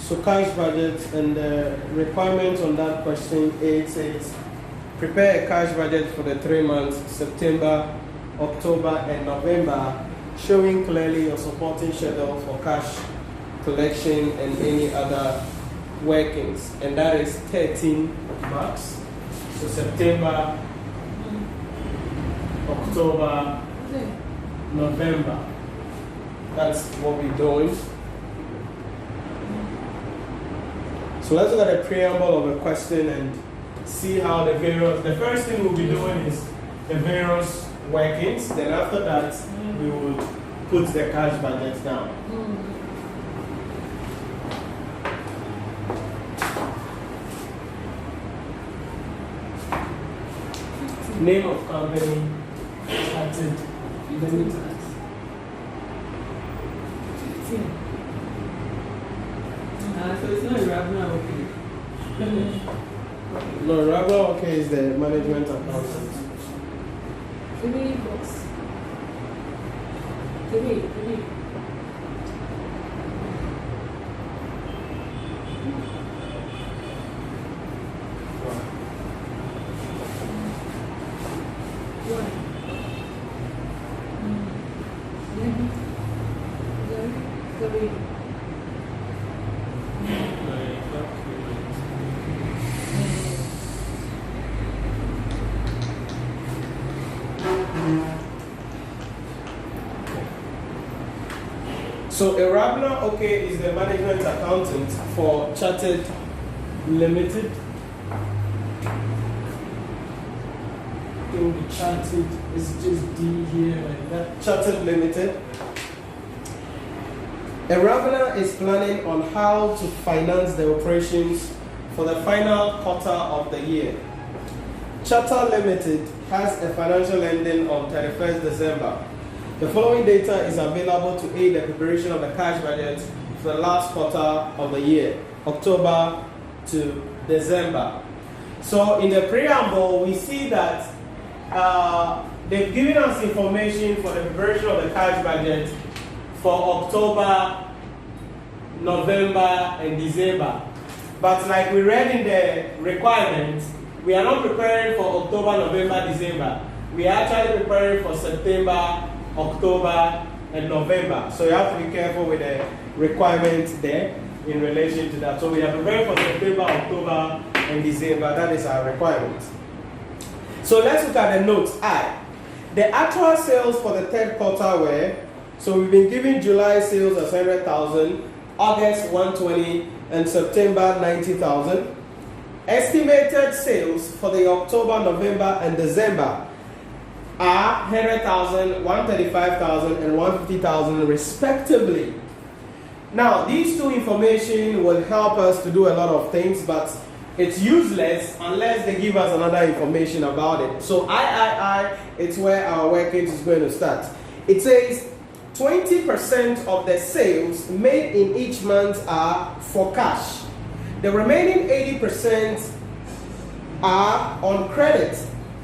So cash budget, and the requirement on that question 8 says prepare a cash budget for the 3 months, September, October, and November, showing clearly your supporting schedule for cash collection and any other workings. And that is 13 marks. So September, October, November. That's what we're doing. So let's look at the preamble of the question and see how the first thing we'll be doing is the various workings. Then after that, we will put the cash budget down. Name of company, started, limited. 15. So it's not Rabna okay. No, Rabna okay is the management accountant. Give me books. Give me. So Irabna okay is the management accountant for Chartered Limited. I think the Chartered is just D here like that. Chartered Limited. Irabna is planning on how to finance the operations for the final quarter of the year. Chartered Limited has a financial ending on 31st December. The following data is available to aid the preparation of the cash budget for the last quarter of the year, October to December. So in the preamble, we see that they've given us information for the preparation of the cash budget for October, November, and December. But like we read in the requirements, we are not preparing for October, November, December. We are actually preparing for September, October, and November. So you have to be careful with the requirements there in relation to that. So we are preparing for September, October, and December. That is our requirement. So let's look at the notes. The actual sales for the third quarter were, so we've been giving July sales as 100,000, August 120, and September 90,000. Estimated sales for the October, November, and December are 100,000, 135,000, and 150,000 respectively. Now, these two information will help us to do a lot of things, but it's useless unless they give us another information about it. So III, it's where our workings is going to start. It says 20% of the sales made in each month are for cash. The remaining 80% are on credit.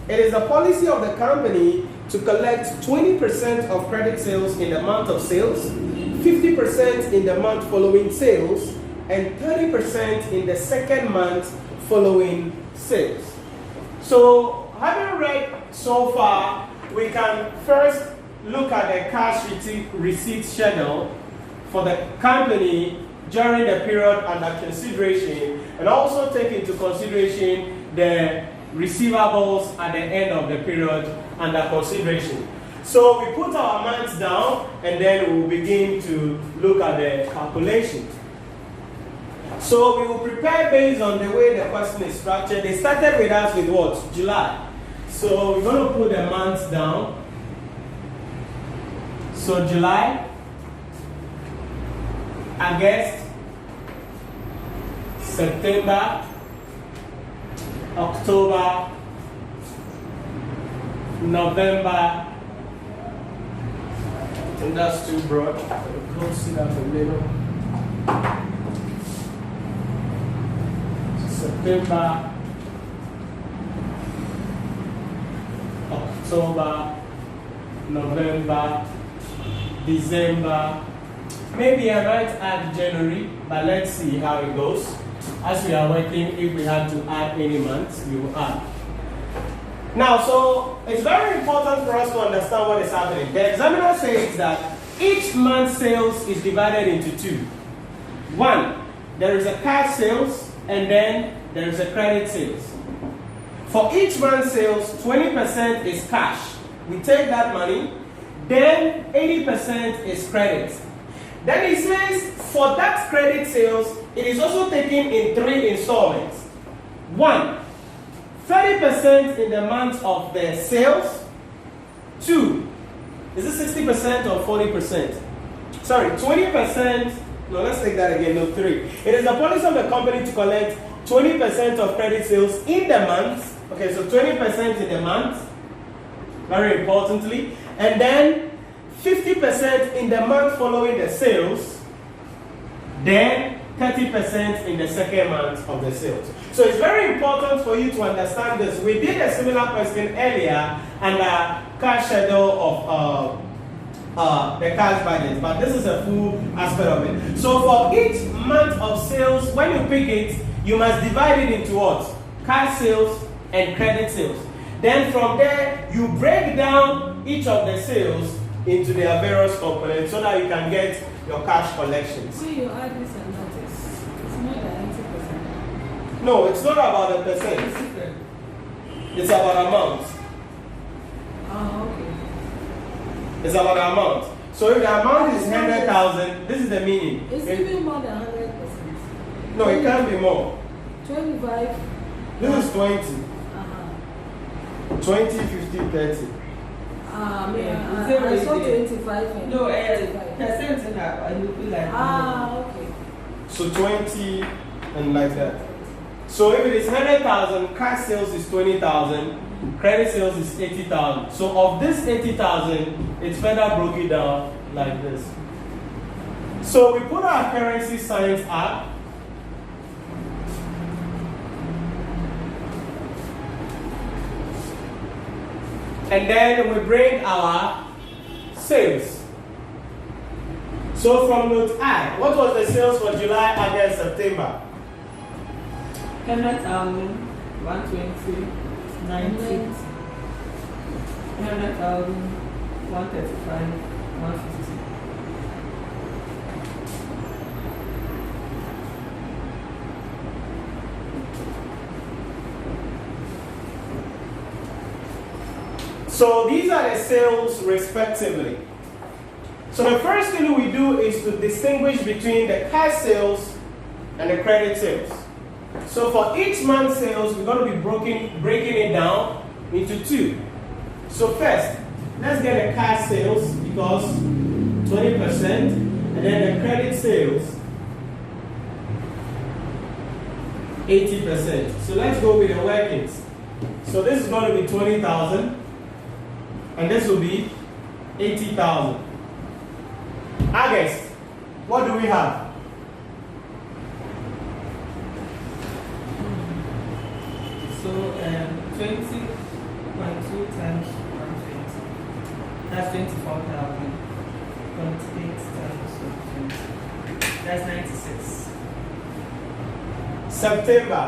It is a policy of the company to collect 20% of credit sales in the month of sales, 50% in the month following sales, and 30% in the second month following sales. So, having read so far, we can first look at the cash receipt schedule for the company during the period under consideration, and also take into consideration the receivables at the end of the period under consideration. So we put our amounts down and then we will begin to look at the calculation. So we will prepare based on the way the question is structured. They started with us with what? July. So we're going to put the months down. So July, August, September, October, November. I think that's too broad. Go sit at the middle. September, October, November, December, Maybe I might add January, but let's see how it goes. As we are working, if we have to add any months, we will add. Now, so it's very important for us to understand what is happening. The examiner says that each month's sales is divided into two. One, there is a cash sales, and then there is a credit sales. For each month's sales, 20% is cash. We take that money, then 80% is credit. Then he says, for that credit sales, it is also taken in 3 installments. 1, 30% in the month of the sales. 2, is it 60% or 40%? Sorry, 20%. No, let's take that again. No, 3. It is the policy of the company to collect 20% of credit sales in the month. Okay, so 20% in the month, very importantly. And then 50% in the month following the sales. Then 30% in the second month of the sales. So it's very important for you to understand this. We did a similar question earlier under cash schedule of the cash budget, but this is a full aspect of it. So for each month of sales, when you pick it, you must divide it into what? Cash sales and credit sales. Then from there, you break down each of the sales into their various components so that you can get your cash collections. So you add this and that it's more than 80%. No, it's not about the percent. It's different. It's about amount. Oh, okay. It's about the amount. So if the amount is 100,000, this is the meaning. It's even more than 100%. No, it can't be more. 25. This is 20. 20, 50, 30. I saw 25. And No, 25. percent in that, I look like. Okay. So 20 and like that. So if it is 100,000, cash sales is 20,000, credit sales is 80,000. So of this 80,000, it's further broken down like this. So we put our currency signs up. And then we bring our sales. So from note I, what was the sales for July, August, September? 100,000, 120, 90, 100,000, 135, 150. So these are the sales respectively. So the first thing we do is to distinguish between the cash sales and the credit sales. So for each month's sales, we're going to be breaking it down into two. So first, let's get the cash sales because 20%, and then the credit sales 80%. So let's go with the workings. So this is going to be 20,000. And this will be 80,000. August, what do we have? So 20.2 times 120. That's 24,000. 28 times 20. That's 96. September.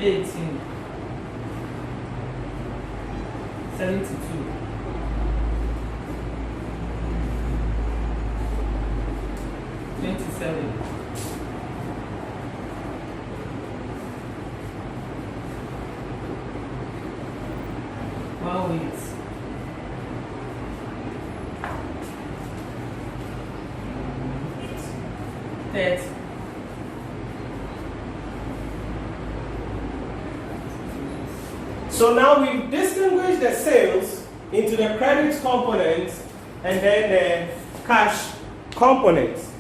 18. 72. 27. 1 week. 30. So now we've distinguished the sales into the credit components and then the cash components.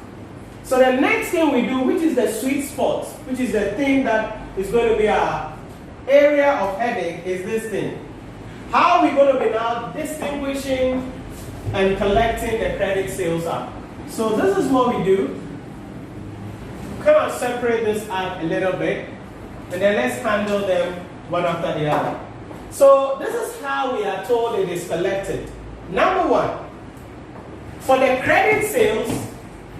So the next thing we do, which is the sweet spot, which is the thing that is going to be our area of headache, is this thing. How are we going to be now distinguishing and collecting the credit sales up? So this is what we do. Kind of separate this up a little bit, and then let's handle them one after the other. So this is how we are told it is collected. Number one, For the credit sales,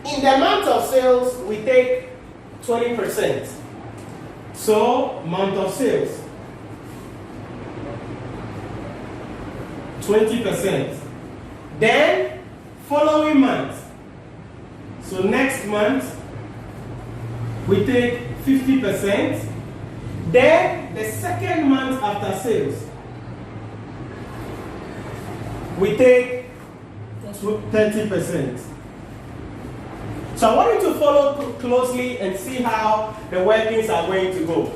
in the month of sales, we take 20%. So, month of sales, 20%. Then, following month, so next month, we take 50%. Then, the second month after sales, we take 30%. So I want you to follow closely and see how the workings are going to go.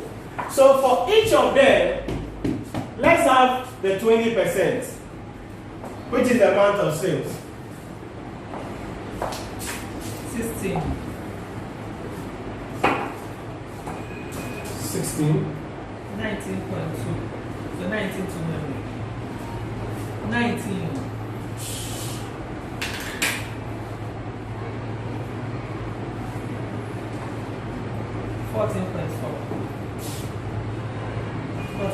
So for each of them, let's have the 20%, which is the amount of sales. 16. 16. 19.2. So 19 to memory. 19. 14.4. 14.4.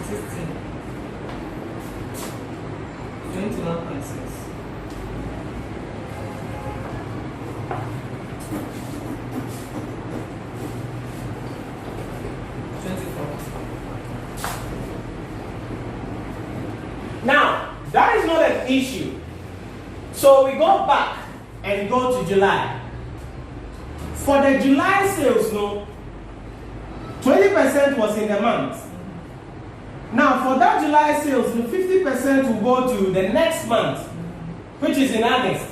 16. 21.6. 24. Now, that is not an issue. So we go back and go to July. For the July sales, no, 20% was in the month. Now, for that July sales, the 50% will go to the next month, which is in August.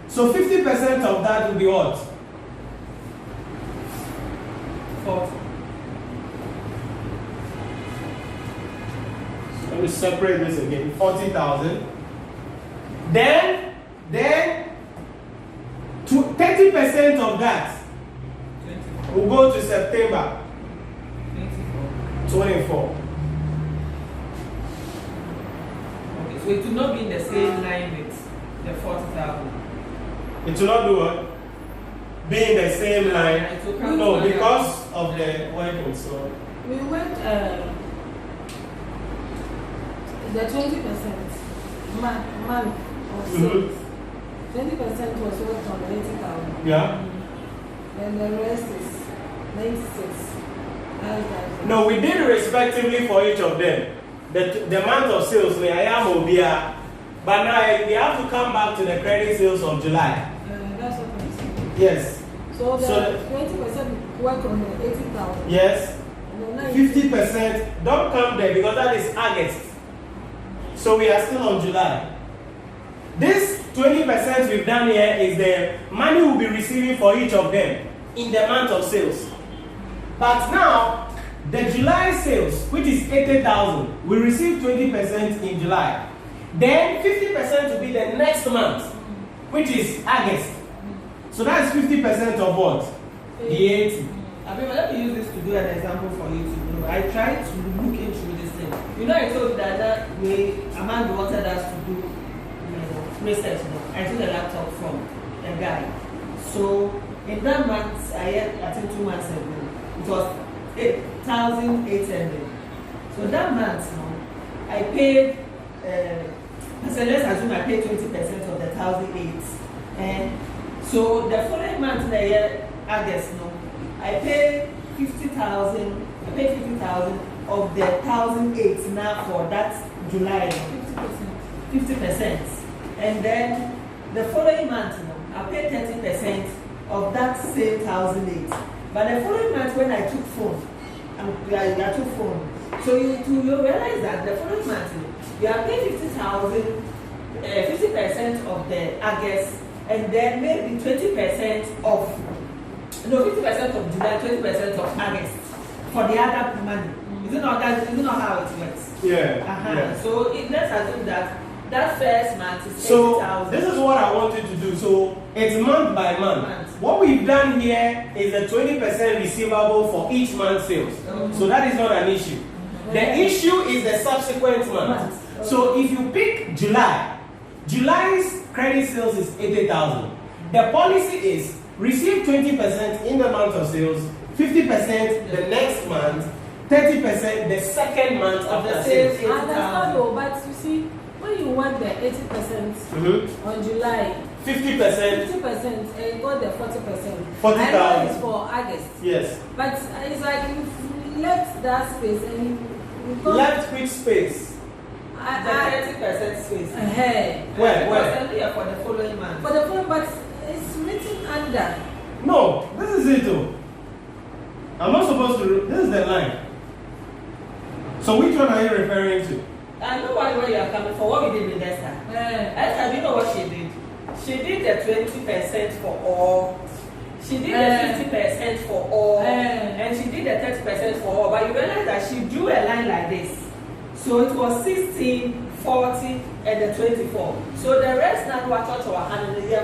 So 50% of that will be what? 40. Let me separate this again. 40,000. Then 30% of that 24. will go to September 24. Okay, so it will not be in the same line with the 40,000. It will not do what? Be in the same line. It will come No, to because of the working. So We went the 20% month of sales. 20% was worked on 80,000. yeah. And the rest is 96. No, we did respectively for each of them. The month of sales, I am Obia, but now we have to come back to the credit sales of July. That's what I'm saying. Yes. So the So 20% work on the 80,000. Yes. And the 50%. Don't come there because that is August. So we are still on July. This 20% we've done here is the money we'll be receiving for each of them in the month of sales. But now, the July sales, which is 80,000, we receive 20% in July. Then 50% will be the next month, which is August. So that's 50% of what? The 80. Let me use this to do an example for you to know. I tried to look into this thing. You know, I told you that way Amanda wanted us to do research. I took a laptop from a guy. So in that month, I think 2 months ago, it was 8,800. So that month, I paid. So let's assume I paid 20% of the 1,008. And so the following month, the year August, I paid 50,000. I paid 50,000 of the 1,008 now for that July. 50%. And then the following month, I paid 30% of that same 1,008. But the following month, when I took phone, I took phone. So you realize that the following month, you are paying 50,000, 50% of the August, and then maybe 20% of 50% of July, 20% of August for the other money. Is it not how it works? Yeah. Yeah. So let's assume that first month is 80,000. So this is what I want you to do. So it's month by month. What we've done here is the 20% receivable for each month's sales. So that is not an issue. The issue is the subsequent month. So if you pick July, July's credit sales is 80,000. The policy is receive 20% in the month of sales, 50% the next month, 30% the second month of the after sales. sales. I understand though, but you see, when you want the 80% on July, 50%. 50%, and you got the 40%. 40,000. I know it's for August. Yes. But it's like you left that space and you Left which space? The 30% space. Where? For the following month. For the following, but it's written under. No, this is it though. I'm not supposed to. This is the line. So which one are you referring to? I know where you are coming from. What we did with Esther. Esther, do you know what she did? She did the 20% for all. She did the 50% for all. And she did the 30% for all. But you realize that she drew a line like this. So it was 16, 40, and the 24. So the rest now what touch our hand in the year.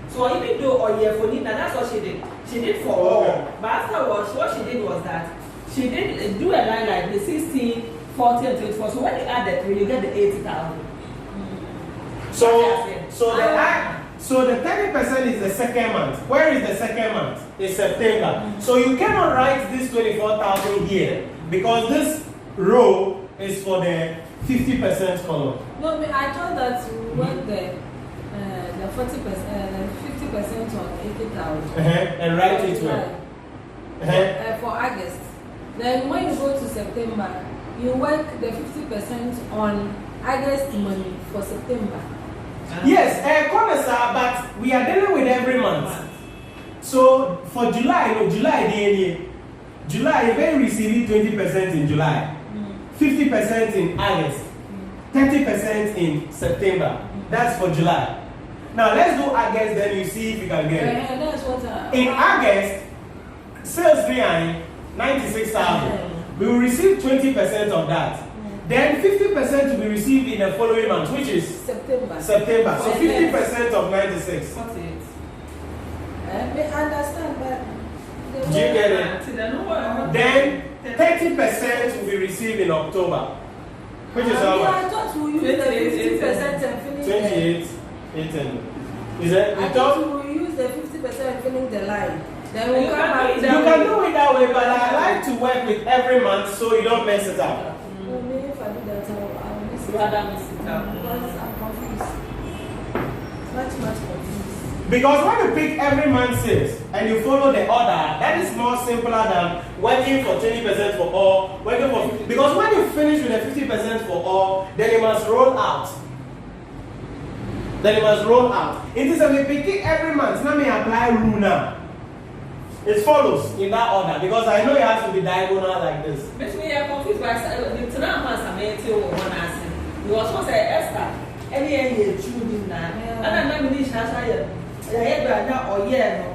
So even though or year for Nina, that's what she did. She did for all. But afterwards, what she did was that she did do a line like the 16, 40, and 24. So when you add the 3, you get the 80,000. So the 30% is the second month. Where is the second month? It's September. So you cannot write this 24,000 here because this row is for the 50% column. No, I thought that you want the 40%, 50% on 80,000. And write it well. For August. Then when you go to September, you work the 50% on August money for September. Yes, but we are dealing with every month. So for July, July, you may receive 20% in July, 50% in August, 30% in September. That's for July. Now let's do August, then you see if you can get it. That's what in August, sales behind 96,000. We will receive 20% of that. Then 50% will be received in the following month, which is September. So 50% of 96. I understand, but do you get it? Then 30% will be received in October, which is how much? I thought we use the 50% and finish 28, 18. Is that? I thought we will use the 50% and finish the line. Then we'll come back. You can do it that way, but I like to work with every month so you don't mess it up. Maybe if I do that, I'll miss it. Rather miss it out. Because I'm confused. Much confused. Because when you pick every month's sales and you follow the order, that is more simpler than working for 20% for all, because when you finish with the 50% for all, then you must roll out. It is a picking every month. Let me apply rule now. It follows in that order because I know it has to be diagonal like this. But we are confused by the tonight man Samantha or one answer. You also say Esther, any children now. And I'm not really sure. Or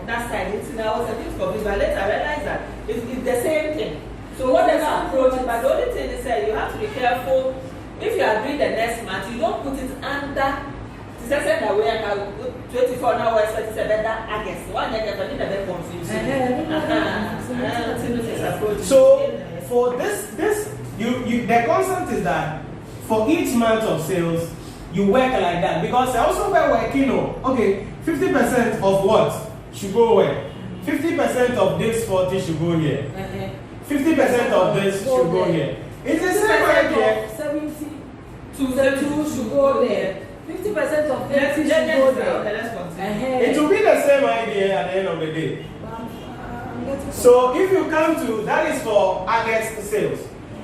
that side. It's now was a bit confused, but later I realized that it's the same thing. So what is approach? But the only thing is that you have to be careful. If you are doing the next month, you don't put it under. That way I have 24 hours, 37 August. One year, but it's a bit confusing. So for this, the concept is that for each month of sales, you work like that because I also working. Okay, 50% of what should go where? 50% of this 40 should go here. 50% of this should go here. It's the same idea. 70 to 2 should go there. 50% of 80 should go there. It will be the same idea at the end of the day. So if you come to, that is for August sales.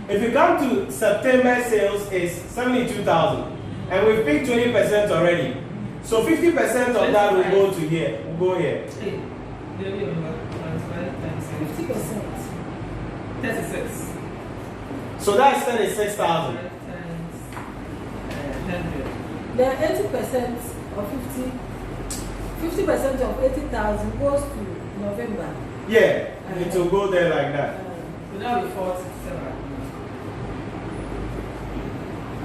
If you come to September sales is 72,000. And we picked 20% already. So 50% of that will go to here. Will go here. 50%. 36. So that's 36,000. The 80% of 50% of 80,000 goes to November. Yeah, it will go there like that. So that will be 47.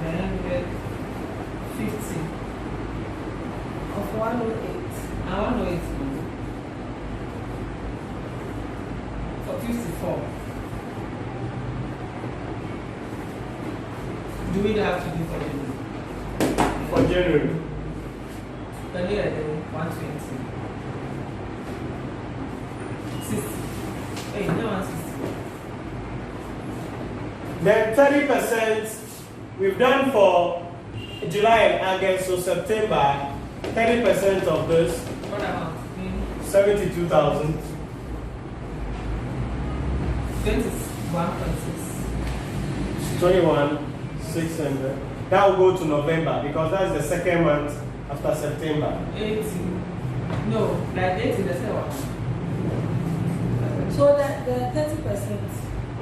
Then 50 of 108. I 108 for 54. Do we have to do for January? For January. Then you are 120. 60. Hey, no 160. Then 30% we've done for July and August, so September, 30% of this. What amount? 72,000. 21,600. That will go to November because that's the second month after September. 80. No, like 80, the second one. So that the 30%,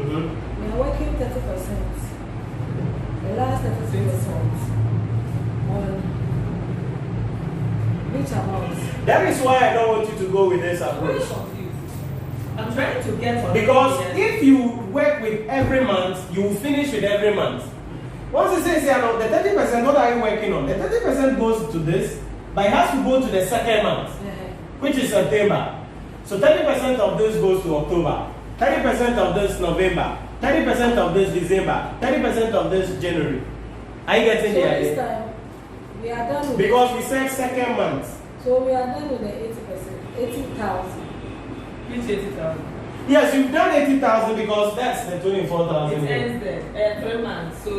Mm-hmm. we are working 30%. The last 30% on which amount? That is why I don't want you to go with this I'm very approach. confused. I'm trying to get on. Because if you work with every month, you will finish with every month. Once it says here, now, the 30%, what are you working on? The 30% goes to this, but it has to go to the second month, which is September. So 30% of this goes to October, 30% of this November, 30% of this December, 30% of this January. Are you getting the So idea? this time, we are done with Because we said second month. So we are done with the 80%, 80,000. Which 80,000? Yes, you've done 80,000 because that's the 24,000. It ends there every month. So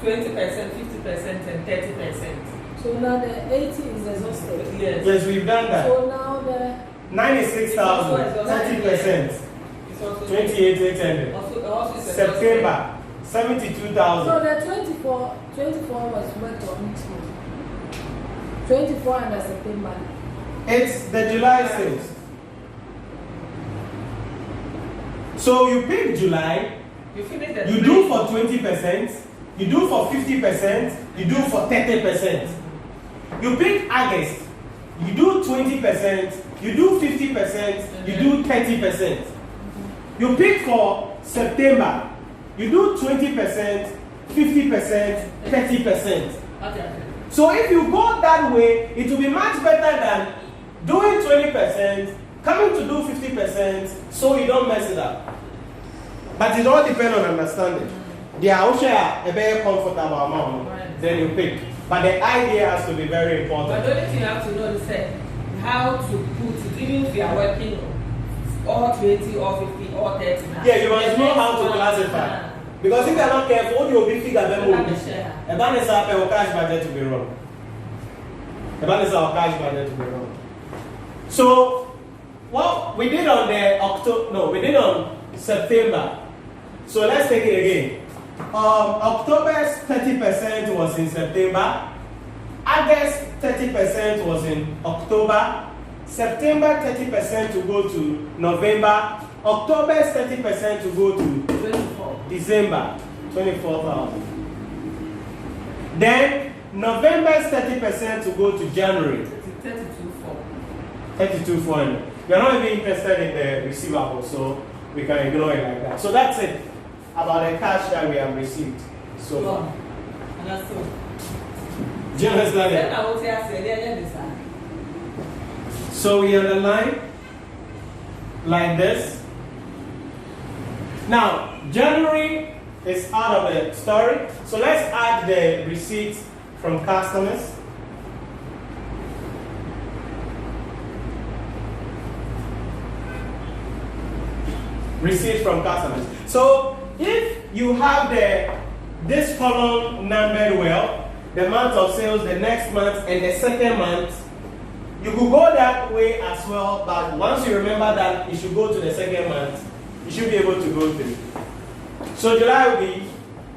20%, 50%, and 30%. So now the 80 is exhausted. Yes. Yes, we've done that. So now the 96,000, 30%, It's also 28,800. also it's September, so 72,000. the 24 was worked on each month. 24 and the September. It's the July sales. So you pick July, You finish the you do for 20%, you do for 50%, you do for 30%. You pick August, you do 20%, you do 50%, you do 30%. You pick for September, you do 20%, 50%, 30%. Okay. So if you go that way, it will be much better than doing 20%, coming to do 50%, so you don't mess it up. But it all depends on understanding. They are also a very comfortable amount, then you pick. But the idea has to be very But important. the only thing you have to know is how to put it, even if you are working or 20 or 50 or 30 now. Yeah, you must know how to classify. Because if you are not careful, all your big figure them will be. A ban is our cash budget to be wrong. A ban is our cash budget to be wrong. So what we did on we did on September. So let's take it again. October's 30% was in September. August 30% was in October. September 30% to go to November. October's 30% to go to 24. December, 24,000. Then November's 30% to go to January, 32,400. We are not even interested in the receivable, so we can ignore it like that. So that's it about the cash that we have received so far. And that's all. Do you understand Then it? I will say, I said, So we underline like this. Now, January is out of the story. So let's add the receipts from customers. Receipts from customers. So if you have this column numbered well, the month of sales, the next month, and the second month, you could go that way as well, but once you remember that you should go to the second month, you should be able to go through. So July will be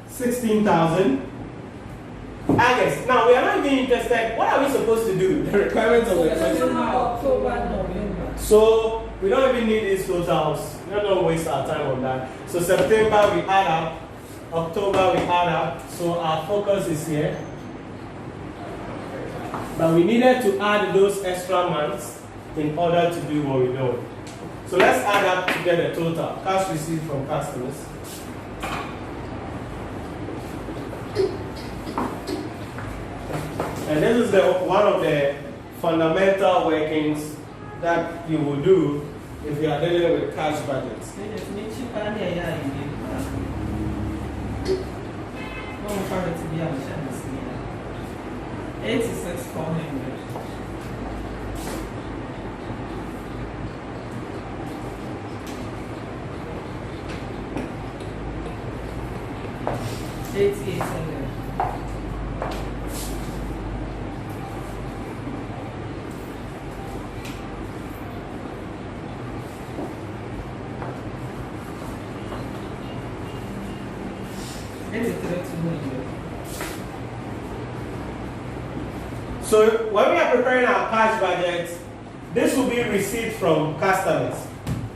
16,000. August. Now we are not even interested. What are we supposed to do? The requirements of the question. October, November. So we don't even need these totals. We don't waste our time on that. So September we add up. October we add up. So our focus is here. But we needed to add those extra months in order to do what we do. So let's add up to get the total. Cash received from customers. And this is one of the fundamental workings that you will do if you are dealing with cash budgets. 86,400. 8800. So when we are preparing our cash budget, this will be received from customers,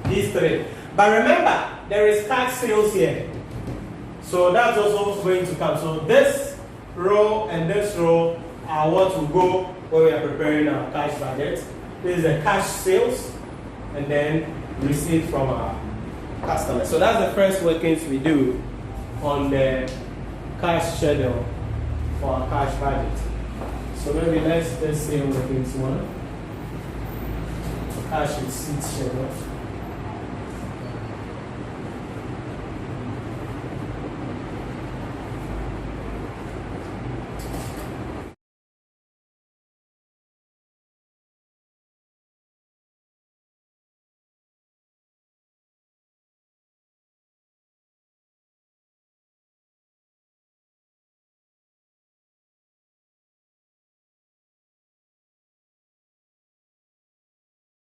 these three. But remember, there is cash sales here. So that's also going to come. So this row and this row are what will go when we are preparing our cash budget. This is the cash sales and then received from our customers. So that's the first workings we do on the cash schedule for our cash budget. So maybe let's say workings one. Cash receipt schedule.